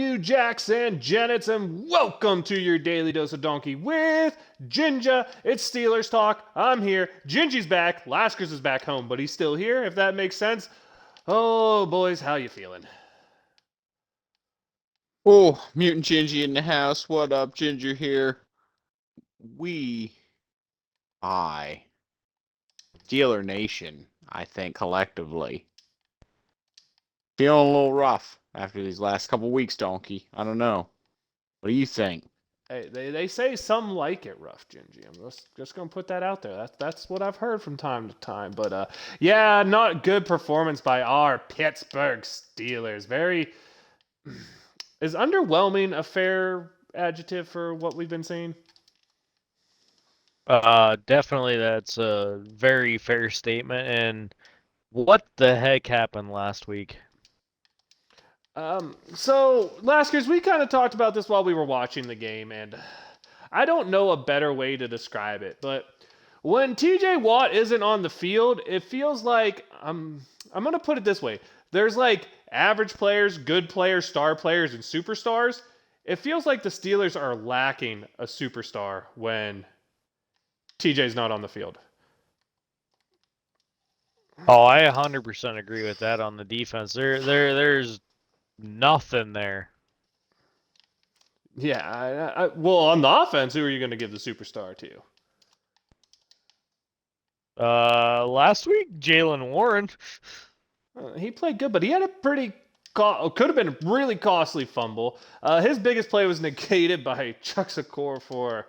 you Jacks and Janets, and welcome to your Daily Dose of Donkey with Jinja. It's Steelers Talk. I'm here. Gingy's back. Laskers is back home, but he's still here, if that makes sense. Oh, boys, how you feeling? Oh, Mutant Gingy in the house. What up, Ginger here? I, Steeler Nation, I think collectively, feeling a little rough after these last couple weeks, Donkey. I don't know. What do you think? Hey, they say some like it rough, Gingy. I'm just gonna put that out there. That's what I've heard from time to time. But yeah, not good performance by our Pittsburgh Steelers. Very is underwhelming a fair adjective for what we've been seeing? Definitely that's a very fair statement. And what the heck happened last week? So Laskers, we kind of talked about this while we were watching the game, and I don't know a better way to describe it, but when TJ Watt isn't on the field, it feels like I'm gonna put it this way. There's like average players, good players, star players, and superstars. It feels like the Steelers are lacking a superstar when TJ's not on the field. Oh, I 100% agree with that on the defense. There's nothing there. Yeah, well, on the offense, who are you going to give the superstar to? Last week, Jalen Warren. He played good, but he had a could have been a really costly fumble. His biggest play was negated by Chuck Secor for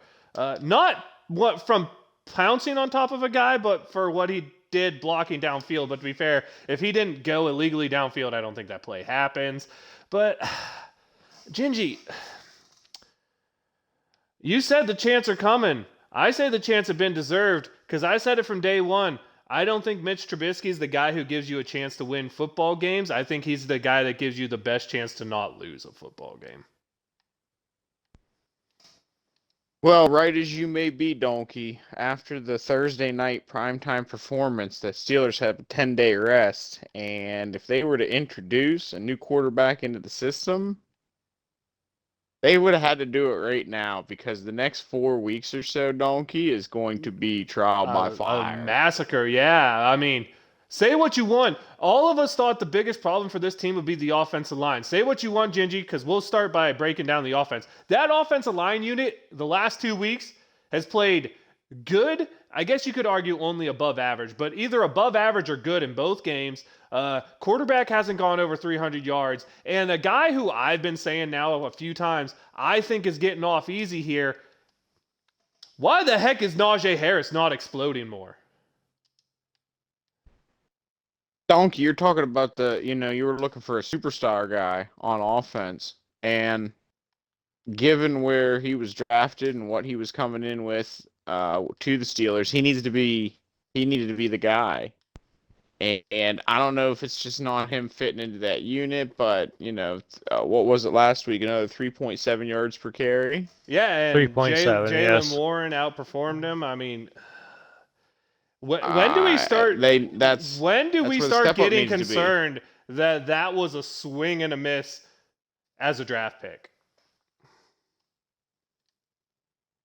not what from pouncing on top of a guy, but for what he did blocking downfield. But to be fair, if he didn't go illegally downfield, I don't think that play happens. But Gingy, you said the chants are coming. I say the chants have been deserved because I said it from day one. I don't think Mitch Trubisky is the guy who gives you a chance to win football games. I think he's the guy that gives you the best chance to not lose a football game. Well, right as you may be, Donkey, after the Thursday night primetime performance, the Steelers have a 10-day rest, and if they were to introduce a new quarterback into the system, they would have had to do it right now because the next 4 weeks or so, Donkey, is going to be trial by fire. A massacre, yeah. I mean, say what you want. All of us thought the biggest problem for this team would be the offensive line. Say what you want, Gingy, because we'll start by breaking down the offense. That offensive line unit, the last 2 weeks, has played good. I guess you could argue only above average, but either above average or good in both games. Quarterback hasn't gone over 300 yards. And a guy who I've been saying now a few times, I think is getting off easy here. Why the heck is Najee Harris not exploding more? Donkey, you're talking about you were looking for a superstar guy on offense. And given where he was drafted and what he was coming in with to the Steelers, he needed to be the guy. And I don't know if it's just not him fitting into that unit, but, what was it last week? Another 3.7 yards per carry? Yeah, and 3.7, Jalen yes. Warren outperformed him. I mean, when do we start? When do we start getting concerned that that was a swing and a miss as a draft pick?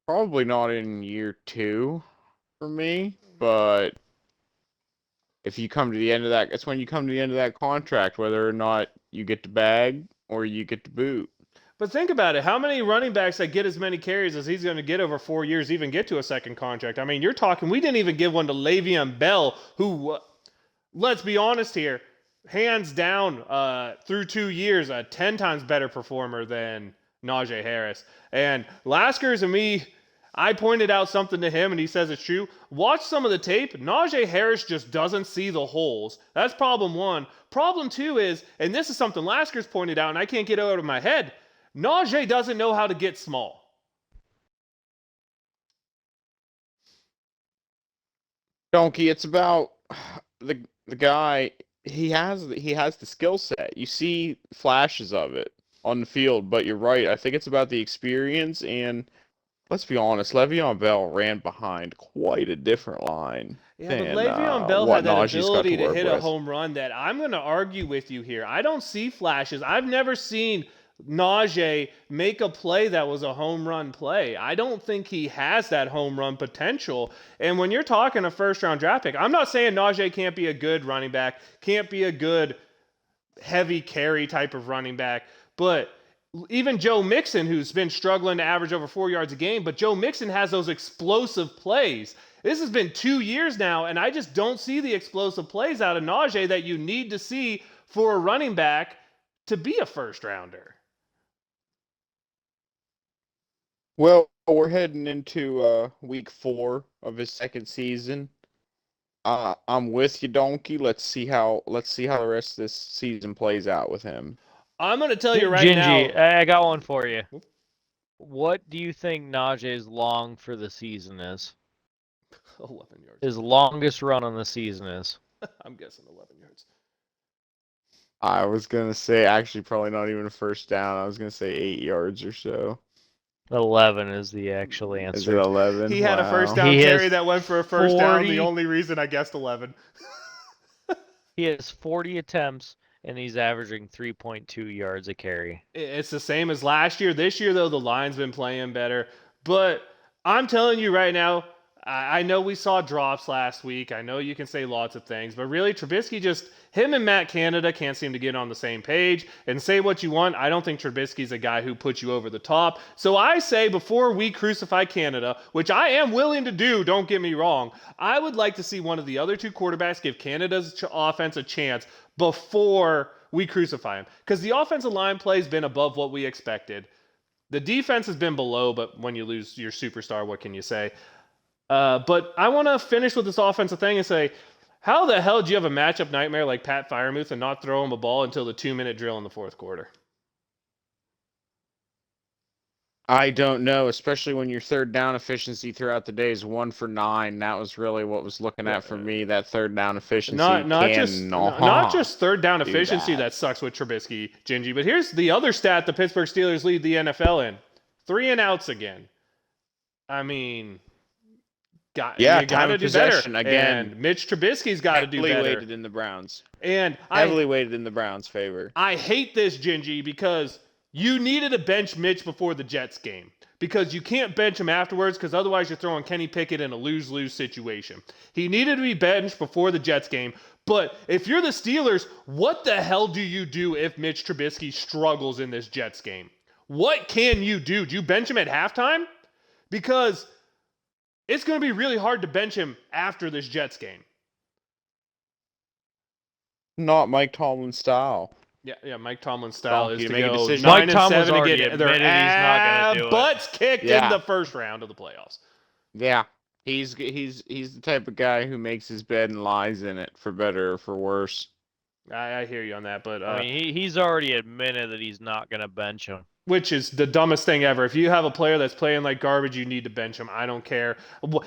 Probably not in year 2 for me, but if you come to the end of that, it's when you come to the end of that contract, whether or not you get to bag or you get to boot. But think about it. How many running backs that get as many carries as he's going to get over 4 years even get to a second contract? I mean, you're talking, we didn't even give one to Le'Veon Bell, who, let's be honest here, hands down, through 2 years, a 10 times better performer than Najee Harris. And Laskers and me, I pointed out something to him, and he says it's true. Watch some of the tape. Najee Harris just doesn't see the holes. That's problem one. Problem two is, and this is something Laskers pointed out, and I can't get it out of my head, Najee doesn't know how to get small. Donkey, it's about the guy. He has the skill set. You see flashes of it on the field, but you're right. I think it's about the experience, and let's be honest, Le'Veon Bell ran behind quite a different line. Yeah, but Le'Veon Bell had that ability to hit a home run that I'm going to argue with you here. I don't see flashes. I've never seen Najee make a play that was a home run play. I don't think he has that home run potential. And when you're talking a first-round draft pick, I'm not saying Najee can't be a good running back, can't be a good heavy carry type of running back, but even Joe Mixon, who's been struggling to average over 4 yards a game, but Joe Mixon has those explosive plays. This has been 2 years now, and I just don't see the explosive plays out of Najee that you need to see for a running back to be a first-rounder. Well, we're heading into week 4 of his second season. I'm with you, Donkey. Let's see how the rest of this season plays out with him. I'm going to tell you right Gingy, now. I got one for you. What do you think Najee's long for the season is? 11 yards. His longest run on the season is? I'm guessing 11 yards. I was going to say, actually, probably not even a first down. I was going to say 8 yards or so. 11 is the actual answer. Is it 11? He had a first Wow. down He carry has that went for a first down. 40 The only reason I guessed 11. He has 40 attempts, and he's averaging 3.2 yards a carry. It's the same as last year. This year, though, the line's been playing better. But I'm telling you right now, I know we saw drops last week. I know you can say lots of things. But really, Trubisky him and Matt Canada can't seem to get on the same page. And say what you want, I don't think Trubisky's a guy who puts you over the top. So I say before we crucify Canada, which I am willing to do, don't get me wrong, I would like to see one of the other two quarterbacks give Canada's offense a chance before we crucify him. Because the offensive line play has been above what we expected. The defense has been below, but when you lose your superstar, what can you say? But I want to finish with this offensive thing and say, how the hell do you have a matchup nightmare like Pat Freiermuth and not throw him a ball until the 2-minute drill in the fourth quarter? I don't know, especially when your third down efficiency throughout the day is 1 for 9. That was really what was looking at for me. That third down efficiency. Not just third down efficiency that sucks with Trubisky, Gingy. But here's the other stat the Pittsburgh Steelers lead the NFL in: 3 and outs again. I mean, you got to do better. Again, and Mitch Trubisky's got to do better. Heavily weighted in the Browns. And heavily weighted in the Browns' favor. I hate this, Gingy, because you needed to bench Mitch before the Jets game. Because you can't bench him afterwards, because otherwise you're throwing Kenny Pickett in a lose-lose situation. He needed to be benched before the Jets game. But if you're the Steelers, what the hell do you do if Mitch Trubisky struggles in this Jets game? What can you do? Do you bench him at halftime? Because it's going to be really hard to bench him after this Jets game. Not Mike Tomlin style. Yeah, Mike Tomlin style is to make a go decision. 9 Mike and 7 Tomlin's to already get admitted their he's not gonna do it. butts kicked in the first round of the playoffs. Yeah, he's the type of guy who makes his bed and lies in it, for better or for worse. I hear you on that, but I mean, he's already admitted that he's not going to bench him. which is the dumbest thing ever. If you have a player that's playing like garbage, you need to bench him. I don't care.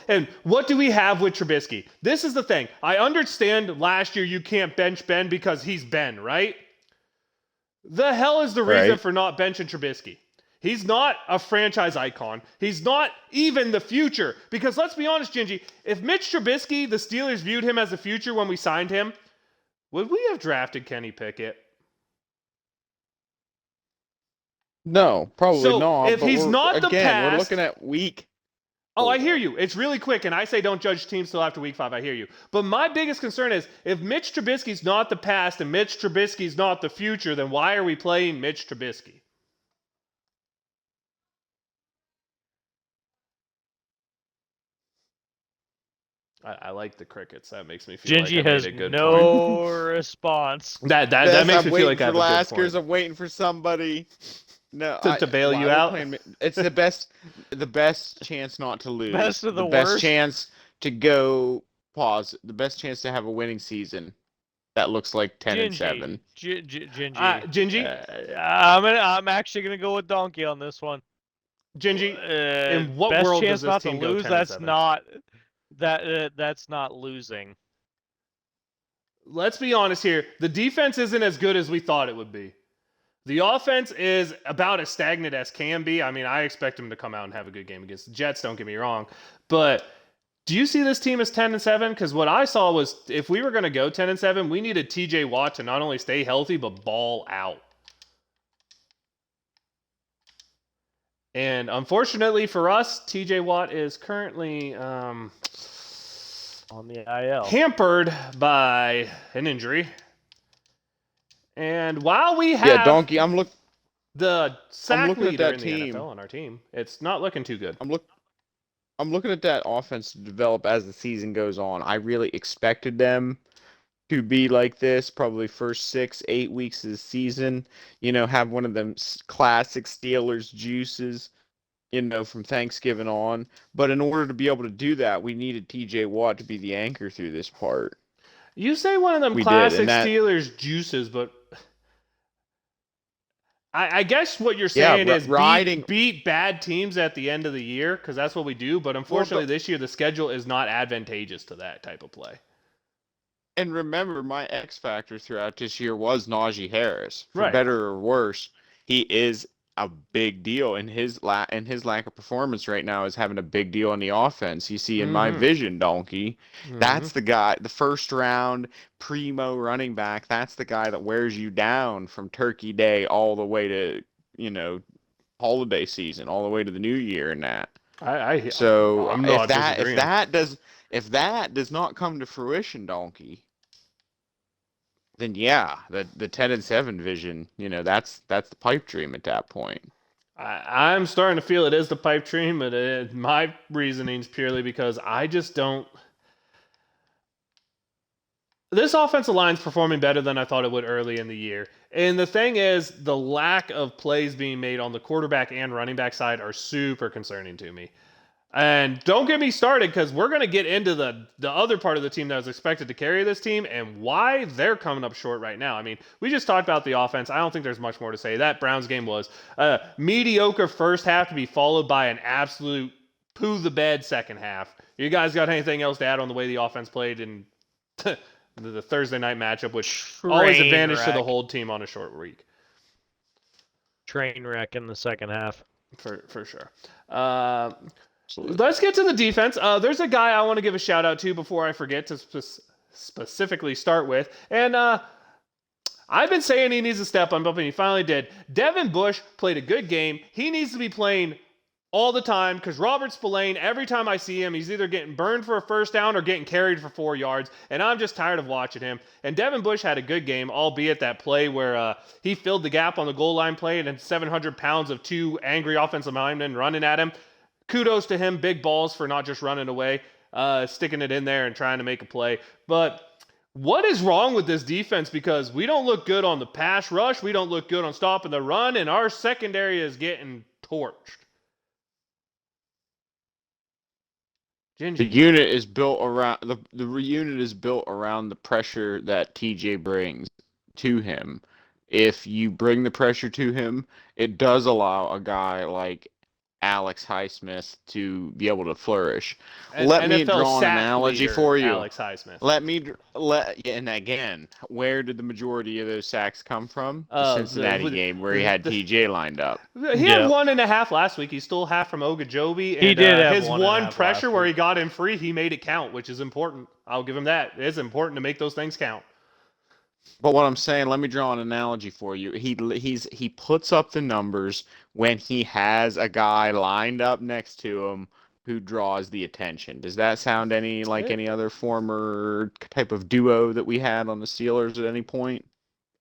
And what do we have with Trubisky? This is the thing. I understand last year you can't bench Ben because he's Ben, right? The hell is the reason for not benching Trubisky? He's not a franchise icon. He's not even the future. Because let's be honest, Gingy, if Mitch Trubisky, the Steelers viewed him as the future when we signed him, would we have drafted Kenny Pickett? No, probably not. If he's not the past, we're looking at week. Oh, I hear you. It's really quick, and I say don't judge teams till after week 5. I hear you. But my biggest concern is if Mitch Trubisky's not the past and Mitch Trubisky's not the future, then why are we playing Mitch Trubisky? I like the crickets. That makes me feel Gingy like I has made a good no point. response. That makes me feel like I have a good point. I'm waiting for somebody. No, to bail you out. It's the best chance not to lose. Best of the best worst. chance to go pause. The best chance to have a winning season. That looks like 10-7. Gingy. Gingy, I'm actually gonna go with Donkey on this one. Gingy, in what best world chance does this not team to go lose? 10-7? That's not losing. Let's be honest here. The defense isn't as good as we thought it would be. The offense is about as stagnant as can be. I mean, I expect them to come out and have a good game against the Jets, don't get me wrong. But do you see this team as 10-7? Because what I saw was if we were going to go 10-7, we needed TJ Watt to not only stay healthy, but ball out. And unfortunately for us, TJ Watt is currently On the IL. hampered by an injury. And while we have Yeah, Donkey, the sack looking at leader that in the team. NFL on our team, it's not looking too good. I'm looking at that offense to develop as the season goes on. I really expected them to be like this, probably first 6-8 weeks of the season. Have one of them classic Steelers juices. From Thanksgiving on. But in order to be able to do that, we needed TJ Watt to be the anchor through this part. You say one of them We did, classic and that Steelers juices, but I guess what you're saying is riding. beat bad teams at the end of the year, because that's what we do. But unfortunately, this year the schedule is not advantageous to that type of play. And remember, my X factor throughout this year was Najee Harris. For Right. better or worse, he is a big deal, and his lack of performance right now is having a big deal in the offense. You see, in my vision, Donkey, that's the guy, the first round primo running back. That's the guy that wears you down from Turkey Day all the way to holiday season, all the way to the New Year, and that. So I'm not disagreeing. if that does not come to fruition, Donkey, then yeah, the 10-7 vision, that's the pipe dream at that point. I'm starting to feel it is the pipe dream, but my reasoning is purely because I just don't. This offensive line's performing better than I thought it would early in the year. And the thing is, the lack of plays being made on the quarterback and running back side are super concerning to me. And don't get me started, because we're going to get into the other part of the team that was expected to carry this team and why they're coming up short right now. I mean, we just talked about the offense. I don't think there's much more to say. That Browns game was a mediocre first half to be followed by an absolute poo-the-bed second half. You guys got anything else to add on the way the offense played in the Thursday night matchup, which always advantage to the whole team on a short week? Train wreck in the second half. For sure. Let's get to the defense. There's a guy I want to give a shout out to before I forget to specifically start with. And I've been saying he needs to step up, and he finally did. Devin Bush played a good game. He needs to be playing all the time, because Robert Spillane, every time I see him, he's either getting burned for a first down or getting carried for 4 yards, and I'm just tired of watching him. And Devin Bush had a good game, albeit that play where he filled the gap on the goal line play, and 700 pounds of 2 angry offensive linemen running at him. Kudos to him, big balls for not just running away, sticking it in there and trying to make a play. But what is wrong with this defense? Because we don't look good on the pass rush, we don't look good on stopping the run, and our secondary is getting torched. The unit is built around the unit is built around the pressure that TJ brings to him. If you bring the pressure to him, it does allow a guy like Alex Highsmith to be able to flourish. Let me draw an analogy for you. Alex Highsmith. And again, where did the majority of those sacks come from? The Cincinnati game where he had TJ lined up. He had 1.5 last week. He stole half from Ogunjobi. And he did have his one pressure where he got him free, he made it count, which is important. I'll give him that. It is important to make those things count. But what I'm saying, let me draw an analogy for you. He puts up the numbers when he has a guy lined up next to him who draws the attention. Does that sound any other former type of duo that we had on the Steelers at any point?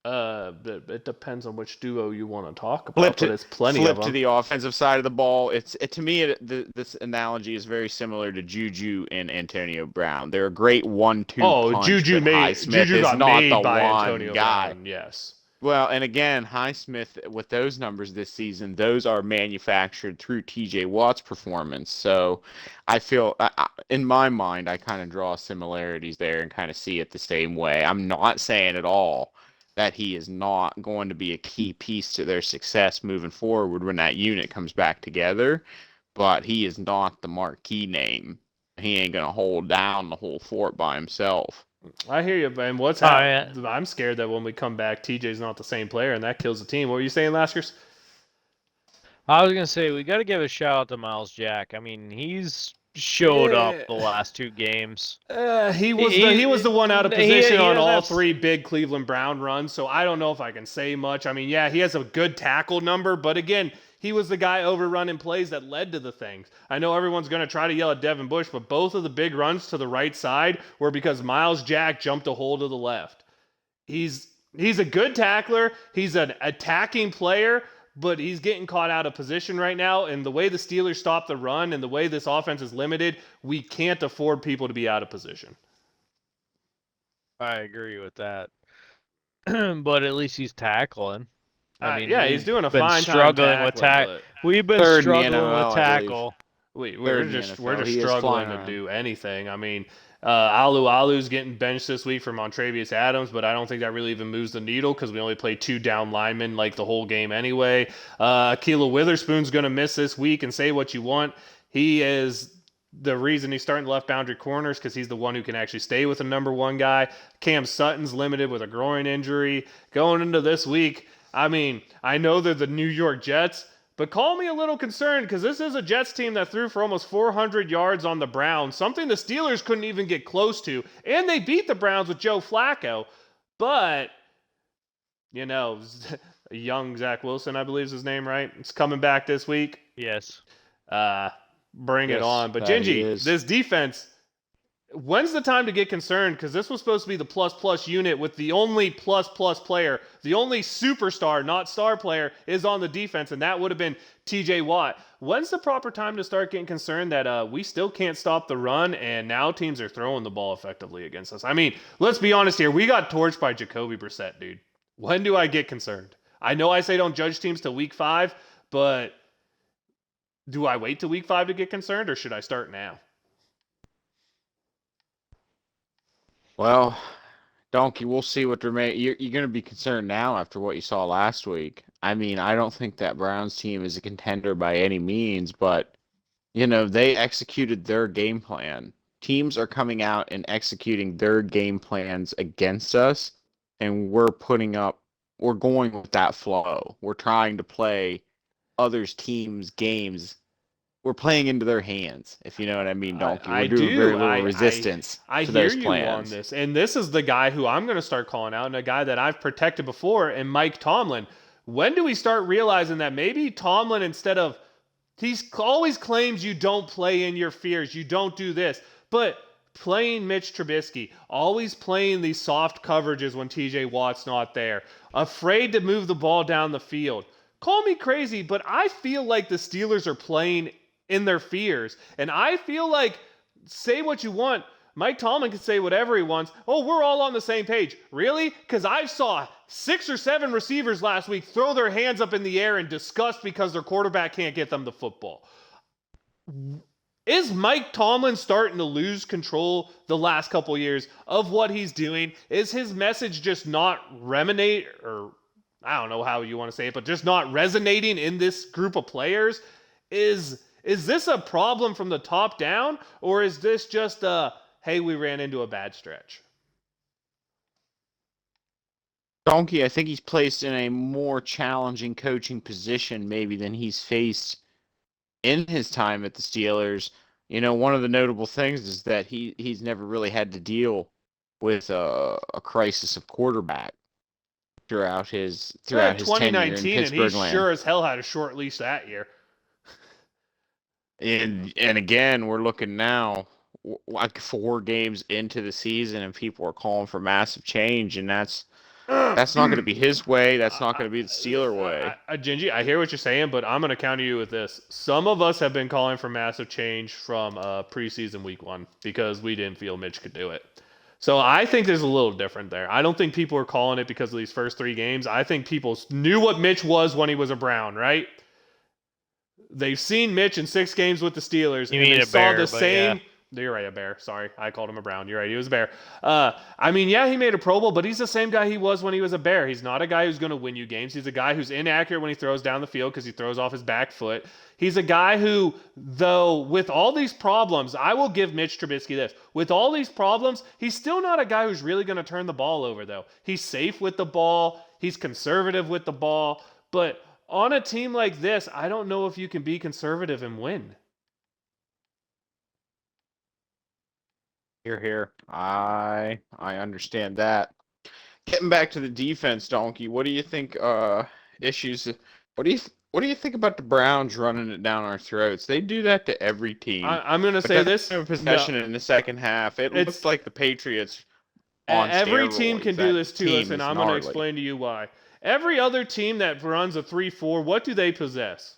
It depends on which duo you want to talk about. But it's plenty of them. Flip to the offensive side of the ball. To me, this analogy is very similar to Juju and Antonio Brown. They're a great 1-2 punch. Juju got made by Antonio Brown. Yes. Well, and again, Highsmith, with those numbers this season, those are manufactured through TJ Watt's performance. So I feel, in my mind, I kind of draw similarities there and kind of see it the same way. I'm not saying at all that he is not going to be a key piece to their success moving forward when that unit comes back together, but he is not the marquee name. He ain't going to hold down the whole fort by himself. I hear you, man. What's happening? I'm scared that when we come back, TJ's not the same player, and that kills the team. What were you saying, Laskers? I was going to say, we got to give a shout out to Miles Jack. I mean, he's showed up Yeah. the last 2 games. He was the one out of he position on doesn't all have 3 big Cleveland Brown runs, so I don't know if I can say much. I mean, yeah, he has a good tackle number, but again, he was the guy overrunning plays that led to the things. I know everyone's going to try to yell at Devin Bush, but both of the big runs to the right side were because Miles Jack jumped a hole to the left. He's a good tackler. He's an attacking player, but he's getting caught out of position right now. And the way the Steelers stop the run and the way this offense is limited, we can't afford people to be out of position. I agree with that. But at least he's tackling. I mean, Yeah, he's doing a been fine time struggling with tackling, We've been Third in the struggling with NFL, I believe. tackle. we're Third in the just NFL. He is struggling flying to around. do anything. I mean, Alu's getting benched this week for Montravius Adams, but I don't think that really even moves the needle because we only play 2 down linemen like the whole game anyway. Keela Witherspoon's going to miss this week, and say what you want. He is the reason he's starting the left boundary corners because he's the one who can actually stay with the number 1 guy. Cam Sutton's limited with a groin injury. Going into this week, I mean, I know they're the New York Jets, but call me a little concerned because this is a Jets team that threw for almost 400 yards on the Browns, something the Steelers couldn't even get close to. And they beat the Browns with Joe Flacco. But, you know, young Zach Wilson, I believe is his name, right? It's coming back this week. Yes. Bring it Yes, on. But that he Gingy, is. this defense, when's the time to get concerned? Because this was supposed to be the plus unit with the only plus player, the only superstar, not star player, is on the defense, and that would have been TJ Watt. When's the proper time to start getting concerned that we still can't stop the run, and now teams are throwing the ball effectively against us? I mean, let's be honest here. We got torched by Jacoby Brissett, dude. When do I get concerned? I know I say don't judge teams till week 5, but do I wait till week 5 to get concerned, or should I start now? Well, Donkey, we'll see what remains. You're going to be concerned now after what you saw last week. I mean, I don't think that Browns team is a contender by any means, but, you know, they executed their game plan. Teams are coming out and executing their game plans against us, and we're going with that flow. We're trying to play others' teams' games. We're playing into their hands, if you know what I mean, Donkey. We're doing very little resistance I to hear those you plans. on this. And this is the guy who I'm going to start calling out, and a guy that I've protected before, and Mike Tomlin. When do we start realizing that maybe Tomlin, instead of, he always claims you don't play in your fears, you don't do this, but playing Mitch Trubisky, always playing these soft coverages when TJ Watt's not there, afraid to move the ball down the field. Call me crazy, but I feel like the Steelers are playing in their fears. And I feel like, say what you want, Mike Tomlin can say whatever he wants. Oh, we're all on the same page. Really? Because I saw 6 or 7 receivers last week throw their hands up in the air in disgust because their quarterback can't get them the football. Is Mike Tomlin starting to lose control the last couple years of what he's doing? Is his message just not reminate, or I don't know how you want to say it, but just not resonating in this group of players? Is this a problem from the top down, or is this just hey, we ran into a bad stretch? Donkey, I think he's placed in a more challenging coaching position maybe than he's faced in his time at the Steelers. You know, one of the notable things is that he's never really had to deal with a crisis of quarterback throughout his tenure in 2019, and he Pittsburgh land. sure as hell had a short leash that year. And again, we're looking now like 4 games into the season, and people are calling for massive change, and that's not going to be his way. That's not going to be the Steeler way. Gingy, I hear what you're saying, but I'm going to counter you with this. Some of us have been calling for massive change from preseason week 1 because we didn't feel Mitch could do it. So I think there's a little different there. I don't think people are calling it because of these first 3 games. I think people knew what Mitch was when he was a Brown, right? They've seen Mitch in 6 games with the Steelers, and they saw the same. Yeah. You're right, a Bear. Sorry, I called him a Brown. You're right, he was a Bear. I mean, yeah, he made a Pro Bowl, but he's the same guy he was when he was a Bear. He's not a guy who's going to win you games. He's a guy who's inaccurate when he throws down the field because he throws off his back foot. He's a guy who, though, with all these problems, I will give Mitch Trubisky this. With all these problems, he's still not a guy who's really going to turn the ball over, though. He's safe with the ball. He's conservative with the ball. But on a team like this, I don't know if you can be conservative and win. Here. I understand that. Getting back to the defense, Donkey. What do you think? Issues. What do you think about the Browns running it down our throats? They do that to every team. I'm going to But say that this. time of No, possession in the second half, it it's looked like the Patriots on every team can steroids. do That this to us, team and is I'm going to gnarly. explain to you why. Every other team that runs a 3-4, what do they possess?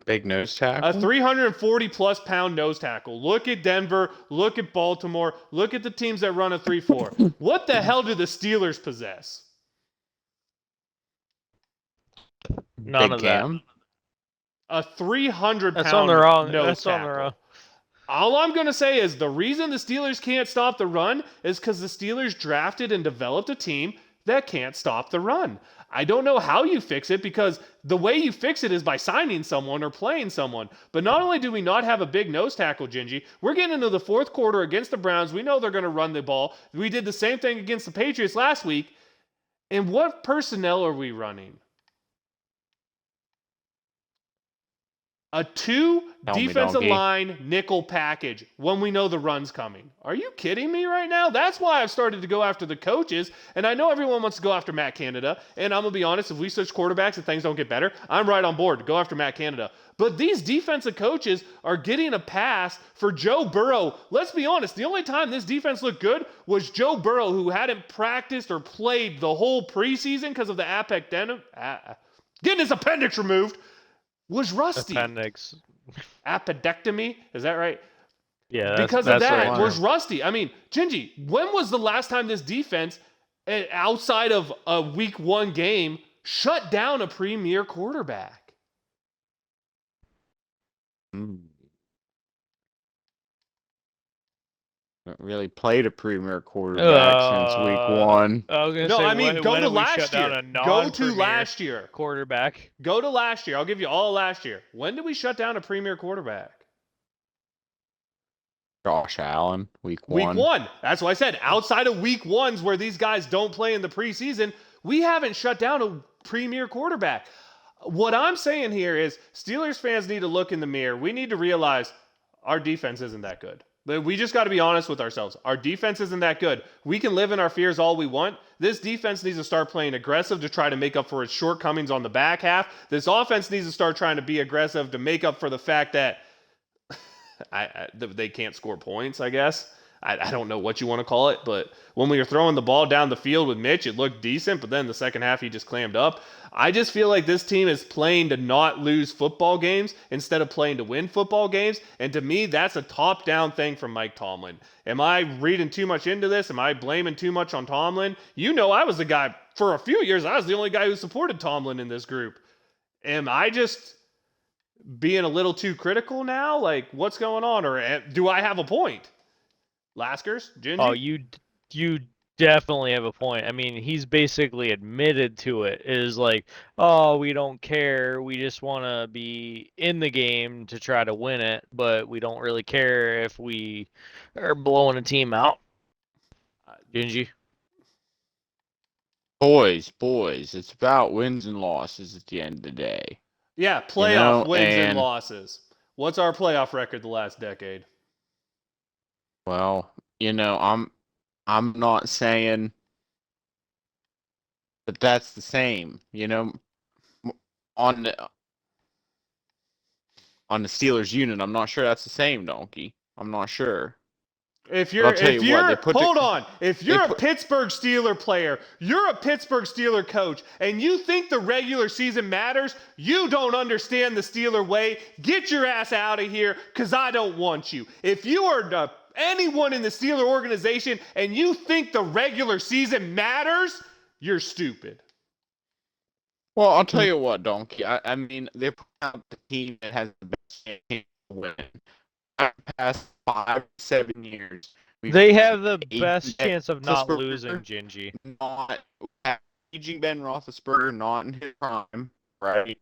Big nose A tackle. 340 plus pound nose tackle. Look at Denver. Look at Baltimore. Look at the teams that run a 3-4. What the hell do the Steelers possess? None Big of that. Cam. A 300 That's on the pound wrong. nose That's on tackle. the wrong. All I'm going to say is the reason the Steelers can't stop the run is because the Steelers drafted and developed a team that can't stop the run. I don't know how you fix it because the way you fix it is by signing someone or playing someone. But not only do we not have a big nose tackle, Gingy, we're getting into the fourth quarter against the Browns. We know they're going to run the ball. We did the same thing against the Patriots last week. And what personnel are we running? A 2 defensive line nickel package when we know the run's coming. Are you kidding me right now? That's why I've started to go after the coaches. And I know everyone wants to go after Matt Canada. And I'm going to be honest, if we switch quarterbacks and things don't get better, I'm right on board to go after Matt Canada. But these defensive coaches are getting a pass for Joe Burrow. Let's be honest, the only time this defense looked good was Joe Burrow, who hadn't practiced or played the whole preseason because of the getting his appendix removed. Was rusty. Appendix. Appendectomy? Is that right? Yeah, because that's of that, right. was rusty. I mean, Gingy, when was the last time this defense, outside of a week 1 game, shut down a premier quarterback? Haven't really played a premier quarterback since week 1. I was gonna No, say, I mean, go when to have we shut last year. down a Go to non-premier last year. quarterback. Go to last year. I'll give you all last year. When did we shut down a premier quarterback? Josh Allen, week 1. Week 1. That's what I said. Outside of week 1s where these guys don't play in the preseason, we haven't shut down a premier quarterback. What I'm saying here is Steelers fans need to look in the mirror. We need to realize our defense isn't that good. We just got to be honest with ourselves. Our defense isn't that good. We can live in our fears all we want. This defense needs to start playing aggressive to try to make up for its shortcomings on the back half. This offense needs to start trying to be aggressive to make up for the fact that they can't score points, I guess. I don't know what you want to call it, but when we were throwing the ball down the field with Mitch, it looked decent, but then the second half he just clammed up. I just feel like this team is playing to not lose football games instead of playing to win football games, and to me, that's a top-down thing from Mike Tomlin. Am I reading too much into this? Am I blaming too much on Tomlin? You know, I was the guy, for a few years, I was the only guy who supported Tomlin in this group. Am I just being a little too critical now? Like, what's going on? Or do I have a point? Laskers? Gingy? Oh, you definitely have a point. I mean, he's basically admitted to it. Is like, oh, we don't care. We just want to be in the game to try to win it, but we don't really care if we are blowing a team out. Gingy? Boys, it's about wins and losses at the end of the day. Yeah, playoff wins and losses. What's our playoff record the last decade? Well, I'm not saying that that's the same. On the Steelers unit, I'm not sure that's the same, Donkey. I'm not sure. If you're a Pittsburgh Steeler player, you're a Pittsburgh Steeler coach, and you think the regular season matters, you don't understand the Steeler way. Get your ass out of here, because I don't want you. If you are anyone in the Steeler organization and you think the regular season matters, you're stupid. Well, I'll tell you what, Donkey. I mean, they're putting out the team that has the best chance to win. The past 5-7 years. They have the best chance of not losing, Gingy. Not aging Ben Roethlisberger, not in his prime, right?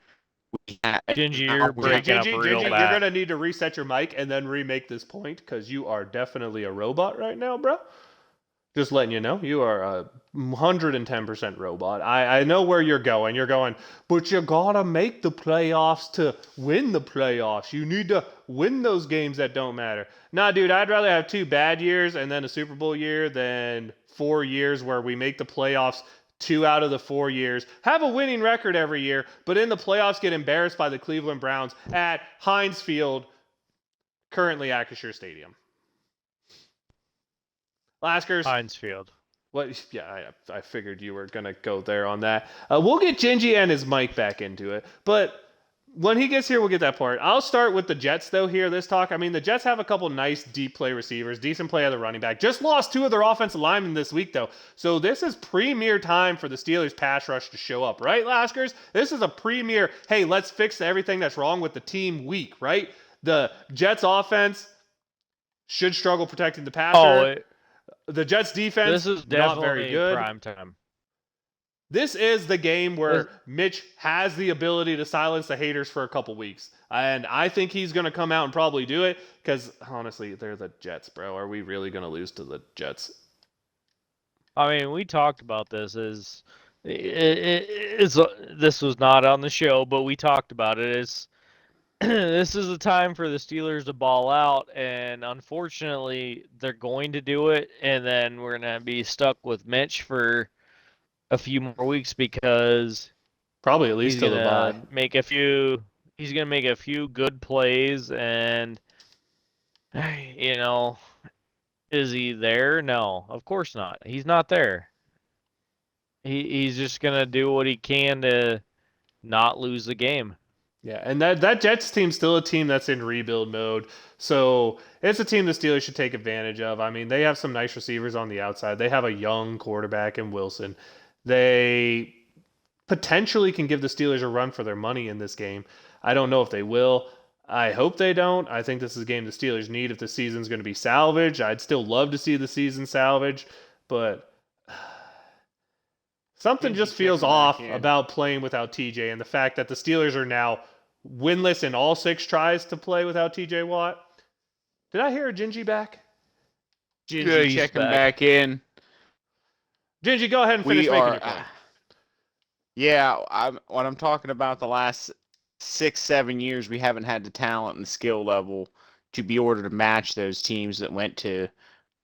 Gingy, you're breaking up real bad. You're gonna need to reset your mic and then remake this point because you are definitely a robot right now, bro. Just letting you know, you are a 110% robot. I know where you're going. You're going, but you gotta make the playoffs to win the playoffs. You need to win those games that don't matter. Nah, dude, I'd rather have 2 bad years and then a Super Bowl year than 4 years where we make the playoffs 2 out of the 4 years, have a winning record every year, but in the playoffs get embarrassed by the Cleveland Browns at Heinz Field, currently Acrisure Stadium. Laskers. Heinz Field. What? Yeah, I figured you were gonna go there on that. We'll get Gingy and his mic back into it, but when he gets here, we'll get that part. I'll start with the Jets though. Here, this talk. I mean, the Jets have a couple nice deep play receivers, decent play of the running back. Just lost 2 of their offensive linemen this week though, so this is premier time for the Steelers pass rush to show up, right, Laskers? This is a premier. Hey, let's fix everything that's wrong with the team week, right? The Jets offense should struggle protecting the passer. The Jets defense, this is not very good. Prime time. This is the game where Mitch has the ability to silence the haters for a couple weeks. And I think he's going to come out and probably do it because, honestly, they're the Jets, bro. Are we really going to lose to the Jets? I mean, we talked about this. This was not on the show, but we talked about it. This is the time for the Steelers to ball out, and unfortunately, they're going to do it, and then we're going to be stuck with Mitch for a few more weeks because probably at least till the bye. He's going to make a few good plays, and is he there? No, of course not. He's not there. He's just going to do what he can to not lose the game. Yeah, and that Jets team's still a team that's in rebuild mode. So it's a team the Steelers should take advantage of. I mean, they have some nice receivers on the outside. They have a young quarterback in Wilson. They potentially can give the Steelers a run for their money in this game. I don't know if they will. I hope they don't. I think this is a game the Steelers need if the season's going to be salvaged. I'd still love to see the season salvaged, but something just feels off about playing without TJ and the fact that the Steelers are now winless in all 6 tries to play without TJ Watt. Did I hear a Gingy back? Gingy checking back in. Gingy, go ahead and finish making your point. Yeah, what I'm talking about the last 6-7 years, we haven't had the talent and skill level to be able to match those teams that went to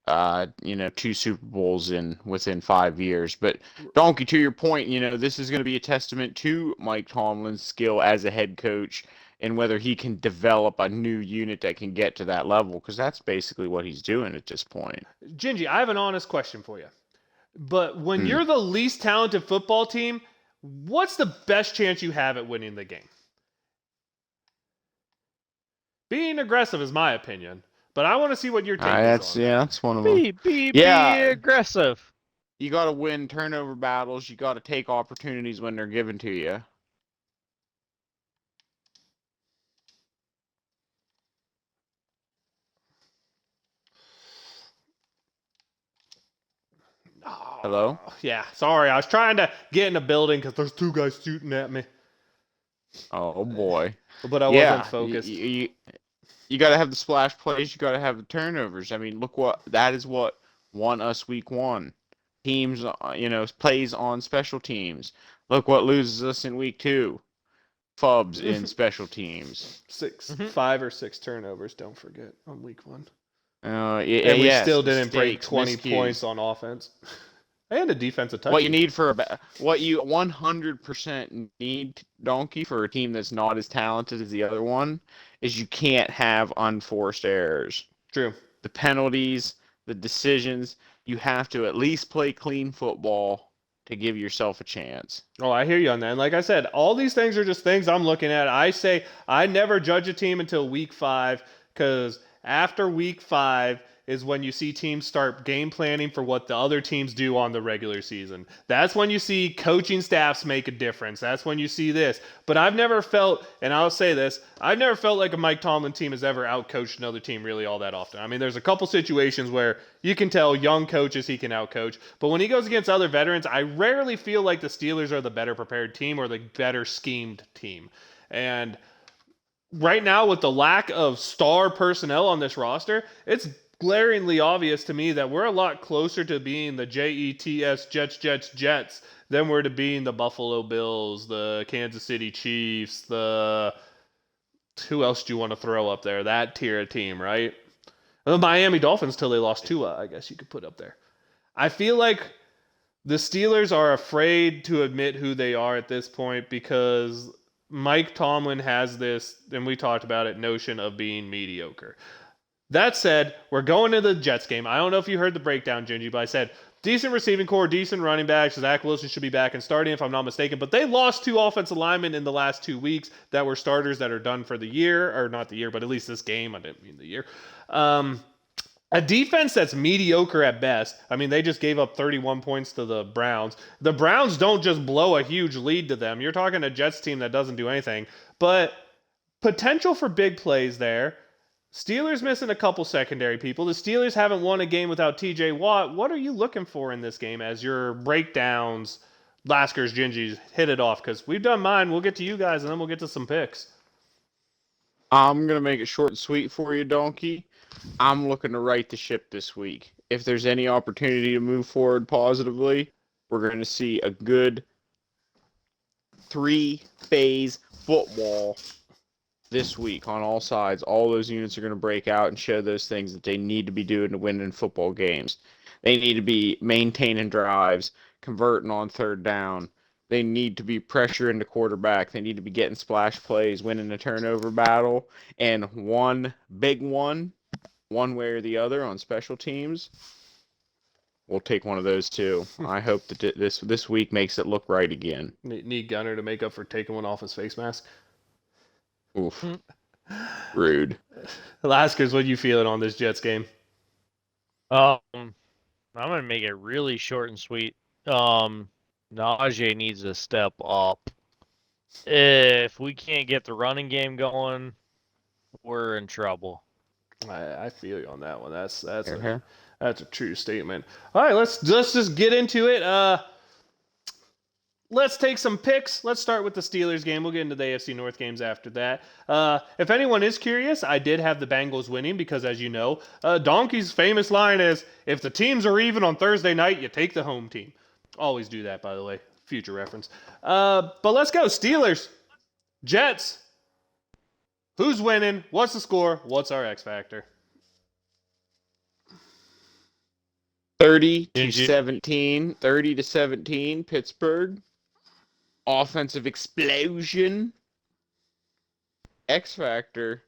2 Super Bowls within 5 years. But Donkey, to your point, this is going to be a testament to Mike Tomlin's skill as a head coach and whether he can develop a new unit that can get to that level, because that's basically what he's doing at this point. Gingy, I have an honest question for you. But when you're the least talented football team, what's the best chance you have at winning the game? Being aggressive is my opinion. But I want to see what your take is on. That's one of them. Be aggressive. You got to win turnover battles. You got to take opportunities when they're given to you. Oh, hello? Yeah, sorry. I was trying to get in a building because there's 2 guys shooting at me. Oh, boy. But I wasn't focused. You got to have the splash plays. You got to have the turnovers. I mean, that is what won us week 1. Teams, plays on special teams. Look what loses us in week 2. Fubs in special teams. 5 or 6 turnovers, don't forget, on week 1. And we still didn't break 20 points on offense. And a defensive touchdown. What you 100% need, Donkey, for a team that's not as talented as the other one, is you can't have unforced errors. True. The penalties, the decisions, you have to at least play clean football to give yourself a chance. Oh, I hear you on that. And like I said, all these things are just things I'm looking at. I say I never judge a team until week 5, because after week 5 is when you see teams start game planning for what the other teams do on the regular season. That's when you see coaching staffs make a difference. That's when you see this. But I've never felt, and I'll say this, I've never felt like a Mike Tomlin team has ever outcoached another team really all that often. I mean, there's a couple situations where you can tell young coaches he can outcoach. But when he goes against other veterans, I rarely feel like the Steelers are the better prepared team or the better schemed team. And right now, with the lack of star personnel on this roster, it's glaringly obvious to me that we're a lot closer to being the Jets, Jets than we're to being the Buffalo Bills, the Kansas City Chiefs, the who else do you want to throw up there? That tier of team, right? The Miami Dolphins till they lost Tua, I guess you could put up there. I feel like the Steelers are afraid to admit who they are at this point because Mike Tomlin has this, and we talked about it, notion of being mediocre. That said, we're going to the Jets game. I don't know if you heard the breakdown, Gingy, but I said decent receiving core, decent running backs. Zach Wilson should be back and starting, if I'm not mistaken. But they lost 2 offensive linemen in the last 2 weeks that were starters that are done for the year, or not the year, but at least this game. I didn't mean the year. A defense that's mediocre at best. I mean, they just gave up 31 points to the Browns. The Browns don't just blow a huge lead to them. You're talking a Jets team that doesn't do anything. But potential for big plays there. Steelers missing a couple secondary people. The Steelers haven't won a game without TJ Watt. What are you looking for in this game as your breakdowns, Laskers, Gingies, hit it off? Because we've done mine. We'll get to you guys, and then we'll get to some picks. I'm going to make it short and sweet for you, Donkey. I'm looking to right the ship this week. If there's any opportunity to move forward positively, we're going to see a good 3-phase football this week on all sides. All those units are going to break out and show those things that they need to be doing to win in football games. They need to be maintaining drives, converting on third down. They need to be pressuring the quarterback. They need to be getting splash plays, winning the turnover battle. And one big one way or the other on special teams, we'll take one of those too. I hope that this week makes it look right again. Need Gunner to make up for taking one off his face mask. Oof. Rude. Laskers, what are you feeling on this Jets game? I'm gonna make it really short and sweet. Najee needs to step up. If we can't get the running game going, we're in trouble. I feel you on that one. That's Uh-huh. a true statement. All right, let's just get into it. Let's take some picks. Let's start with the Steelers game. We'll get into the AFC North games after that. If anyone is curious, I did have the Bengals winning because, as you know, Donkey's famous line is, if the teams are even on Thursday night, you take the home team. Always do that, by the way. Future reference. But let's go. Steelers. Jets. Who's winning? What's the score? What's our X factor? 30-17. 30-17. Pittsburgh. Offensive explosion. X factor.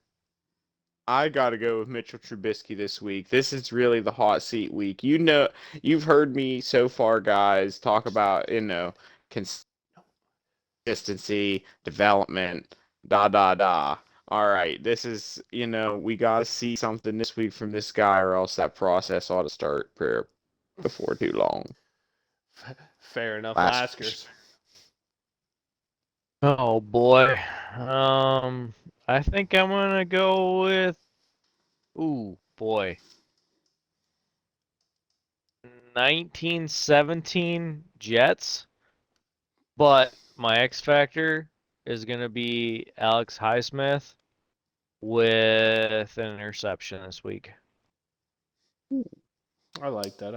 I gotta go with Mitchell Trubisky this week. This is really the hot seat week. You know, you've heard me so far, guys, talk about consistency, development, da. All right, this is, we got to see something this week from this guy, or else that process ought to start before too long. Fair enough, Laskers. Oh boy. I think I'm gonna go with. Ooh boy. 1917 Jets, but my X factor is gonna be Alex Highsmith with an interception this week. I like that.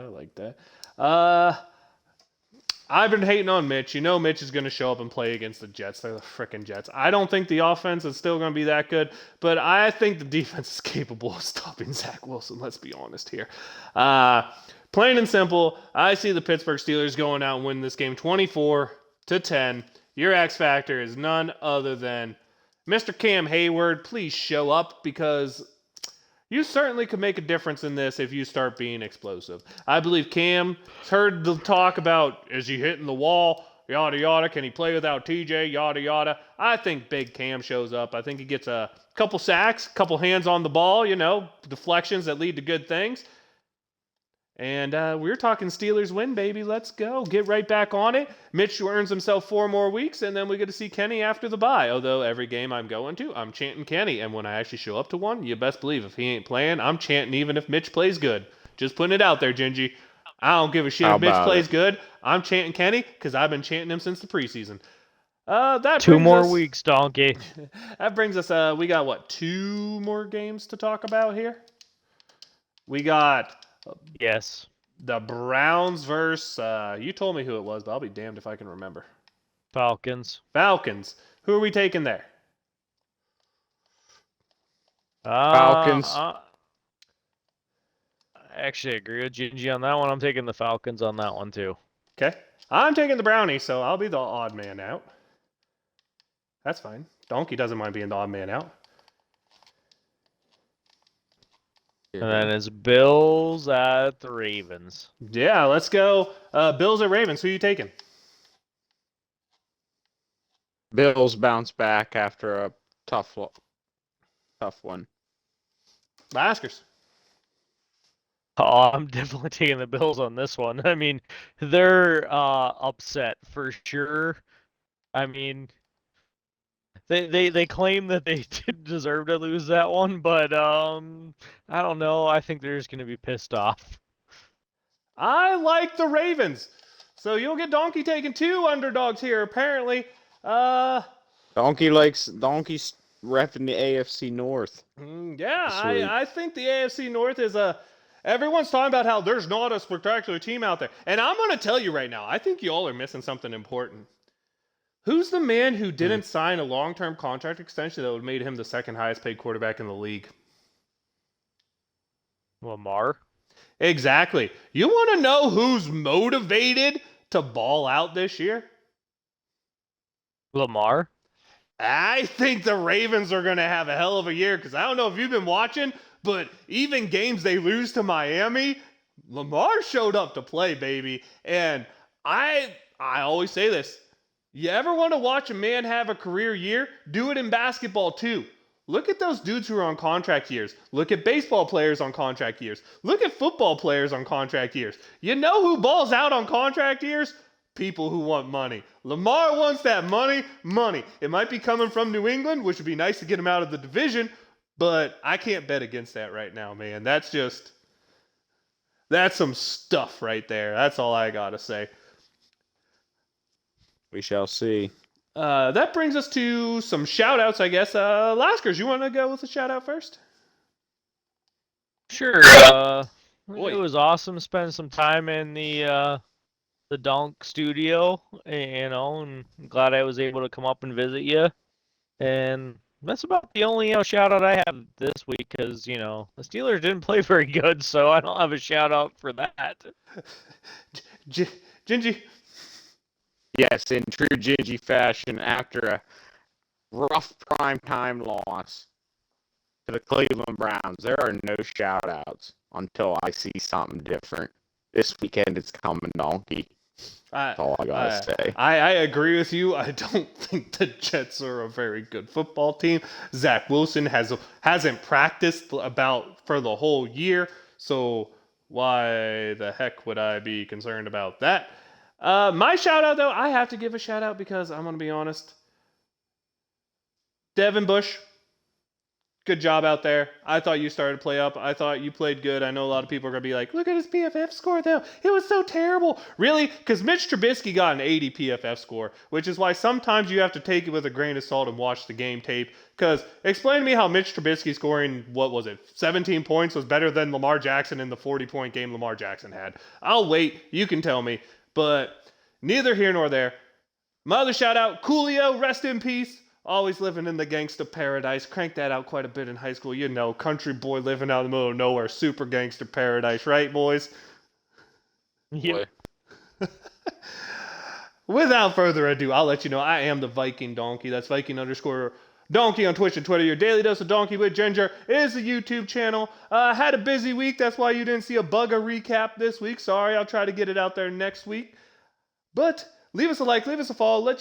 I've been hating on Mitch. You know Mitch is going to show up and play against the Jets. They're the frickin' Jets. I don't think the offense is still going to be that good, but I think the defense is capable of stopping Zach Wilson. Let's be honest here. Plain and simple, I see the Pittsburgh Steelers going out and winning this game 24-10. Your X factor is none other than Mr. Cam Hayward. Please show up because you certainly could make a difference in this if you start being explosive. I believe Cam heard the talk about, is he hitting the wall? Yada, yada. Can he play without TJ? Yada, yada. I think Big Cam shows up. I think he gets a couple sacks, couple hands on the ball, deflections that lead to good things. And we're talking Steelers win, baby. Let's go. Get right back on it. Mitch earns himself 4 more weeks, and then we get to see Kenny after the bye. Although every game I'm going to, I'm chanting Kenny. And when I actually show up to one, you best believe if he ain't playing, I'm chanting even if Mitch plays good. Just putting it out there, Gingy. I don't give a shit if Mitch plays good. I'm chanting Kenny because I've been chanting him since the preseason. That 2 more weeks, Donkey. That brings us, we got, 2 more games to talk about here? We got Yes. the Browns versus, you told me who it was, but I'll be damned if I can remember. Falcons. Falcons. Who are we taking there? Falcons. I actually agree with Gingy on that one. I'm taking the Falcons on that one too. Okay. I'm taking the Brownies, so I'll be the odd man out. That's fine. Donkey doesn't mind being the odd man out. And then it's Bills at the Ravens. Yeah, let's go. Bills or Ravens. Who are you taking? Bills bounce back after a tough one. Laskers. Oh, I'm definitely taking the Bills on this one. I mean, they're upset for sure. I mean, they claim that they didn't deserve to lose that one, but I don't know. I think they're just gonna be pissed off. I like the Ravens. So you'll get Donkey taking 2 underdogs here, apparently. Donkey's repping the AFC North. Yeah, Sweet. I think the AFC North is a. Everyone's talking about how there's not a spectacular team out there. And I'm going to tell you right now, I think y'all are missing something important. Who's the man who didn't sign a long-term contract extension that would have made him the second highest paid quarterback in the league? Lamar. Exactly. You want to know who's motivated to ball out this year? Lamar. I think the Ravens are going to have a hell of a year because I don't know if you've been watching, but even games they lose to Miami, Lamar showed up to play, baby. And I always say this. You ever want to watch a man have a career year? Do it in basketball too. Look at those dudes who are on contract years. Look at baseball players on contract years. Look at football players on contract years. You know who balls out on contract years? People who want money. Lamar wants that money. It might be coming from New England, which would be nice to get him out of the division, but I can't bet against that right now, man. That's some stuff right there. That's all I got to say. We shall see. That brings us to some shout-outs, I guess. Laskers, you want to go with a shout-out first? Sure. It was awesome spending some time in the Donk studio, and I'm glad I was able to come up and visit you. And that's about the only shout out I have this week because the Steelers didn't play very good, so I don't have a shout out for that. Gingy. Yes, in true Gingy fashion, after a rough primetime loss to the Cleveland Browns, there are no shout-outs until I see something different. This weekend it's coming, Donkey. That's all I gotta say. I agree with you. I don't think the Jets are a very good football team. Zach Wilson hasn't practiced for the whole year, so why the heck would I be concerned about that? My shout out though, I have to give a shout out because I'm gonna be honest. Devin Bush, good job out there. I thought you started to play up. I thought you played good. I know a lot of people are going to be like, look at his PFF score, though. It was so terrible. Really? Because Mitch Trubisky got an 80 PFF score, which is why sometimes you have to take it with a grain of salt and watch the game tape. Because explain to me how Mitch Trubisky scoring, 17 points was better than Lamar Jackson in the 40-point game Lamar Jackson had. I'll wait. You can tell me. But neither here nor there. My other shout out, Coolio, rest in peace. Always living in the gangster paradise. Cranked that out quite a bit in high school. Country boy living out in the middle of nowhere. Super gangster paradise, right, boys? Yep. Without further ado, I'll let you know I am the Viking Donkey. That's Viking_Donkey on Twitch and Twitter. Your daily dose of Donkey with Ginger is the YouTube channel. Had a busy week. That's why you didn't see a bugger recap this week. Sorry, I'll try to get it out there next week. But leave us a like, leave us a follow,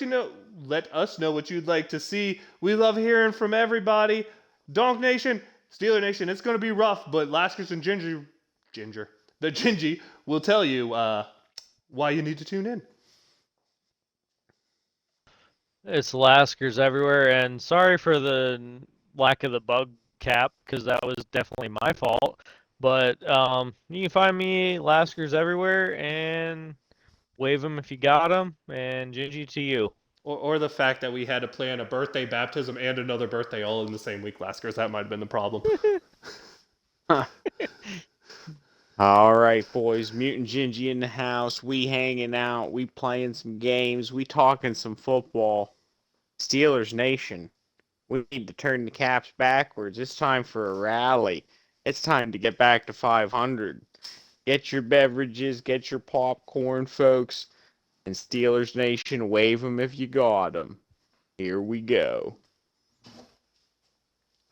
let us know what you'd like to see. We love hearing from everybody. Donk Nation, Steeler Nation, it's going to be rough, but Laskers and the Gingy will tell you why you need to tune in. It's Laskers everywhere, and sorry for the lack of the bug cap, because that was definitely my fault. But you can find me Laskers everywhere, and wave them if you got them, and Gingy to you. Or the fact that we had to plan a birthday, baptism, and another birthday all in the same week, Laskers. That might have been the problem. All right, boys. Mutant Gingy in the house. We hanging out. We playing some games. We talking some football. Steelers Nation. We need to turn the caps backwards. It's time for a rally. It's time to get back to 500. Get your beverages. Get your popcorn, folks. And Steelers Nation, wave 'em if you got 'em. Here we go.